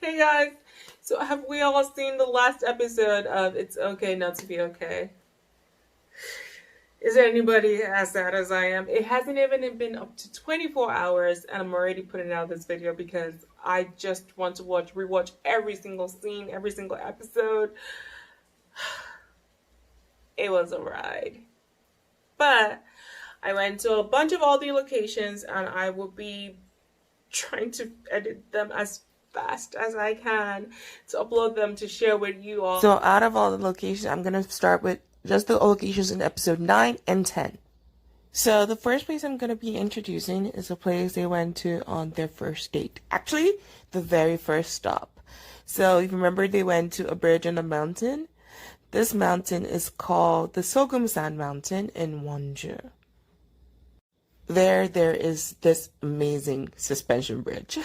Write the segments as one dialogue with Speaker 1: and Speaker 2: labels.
Speaker 1: Hey guys, so have we all seen the last episode of It's Okay Not to Be Okay? Is there anybody as sad as I am? It hasn't even been up to 24 hours and I'm already putting out this video because I just want to rewatch every single scene, every single episode. It was a ride. But I went to a bunch of all the locations and I will be trying to edit them as fast as I can to upload them to share with you all. So out of all the locations, I'm going to start with just the locations in episode 9 and 10. So the first place I'm going to be introducing is a place they went to on their first date. Actually, the very first stop. So if you remember, they went to a bridge on a mountain. This mountain is called the Sogeumsan mountain in Wonju. There is this amazing suspension bridge.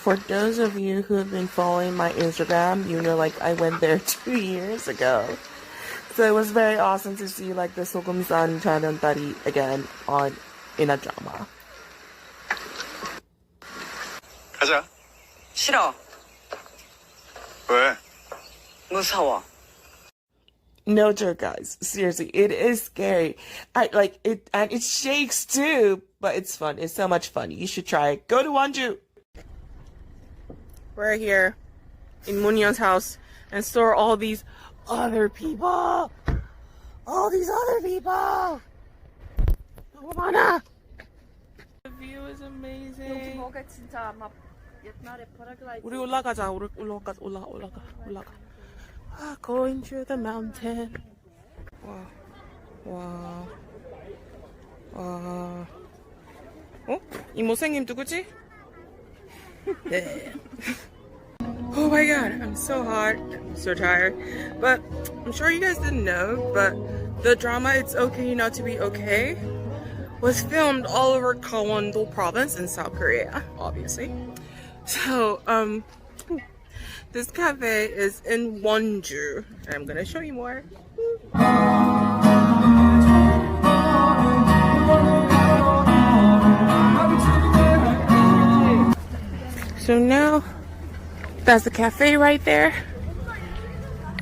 Speaker 1: For those of you who have been following my Instagram, you know, like, I went there 2 years ago. So it was very awesome to see, like, the Sogeumsan-gil again in a drama.
Speaker 2: 가자.
Speaker 3: 싫어.
Speaker 2: 왜?
Speaker 3: 무서워.
Speaker 1: No joke, guys. Seriously, it is scary. And it shakes too, but it's fun. It's so much fun. You should try it. Go to Wonju. We're here in Moonyeon's house and saw all these other people. All these other people. 너무 많아. The view is amazing.
Speaker 4: 여기 진짜 막 옛날에 paragliding.
Speaker 1: 우리 올라가자. 올라가. Going through the mountain. 와. 이 못생김 누구지? 네. Oh my god, I'm so hot. I'm so tired. But I'm sure you guys didn't know, but the drama It's Okay Not to Be Okay was filmed all over Gangwon-do Province in South Korea, obviously. So, this cafe is in Wonju, and I'm gonna show you more. So now, that's the cafe right there.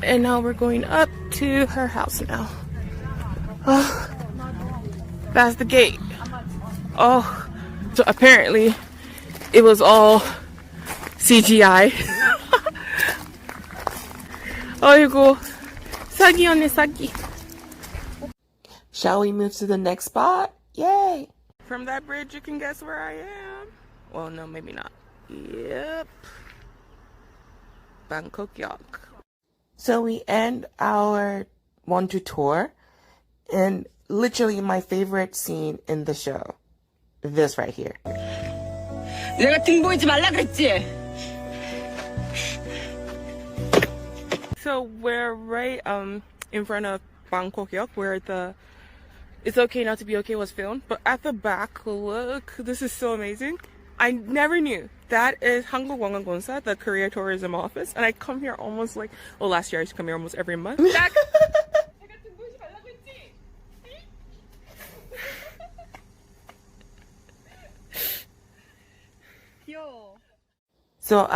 Speaker 1: And now we're going up to her house now. Oh, that's the gate. Oh, so apparently it was all CGI. 어이구, 사기 언니 사기. Shall we move to the next spot? Yay! From that bridge, you can guess where I am. Well, no, maybe not. Yep. Bangok-Yeog. So we end our Wonju tour and literally my favorite scene in the show. This right here.
Speaker 3: 내가 등 보이지 말라 그랬지.
Speaker 1: So we're right in front of Bangok-Yeog where the It's Okay Not to Be Okay was filmed. But at the back, look, this is so amazing. I never knew. That is 한국관광공사, the Korea tourism office. And I come here almost like, well, last year I used to come here almost every month. So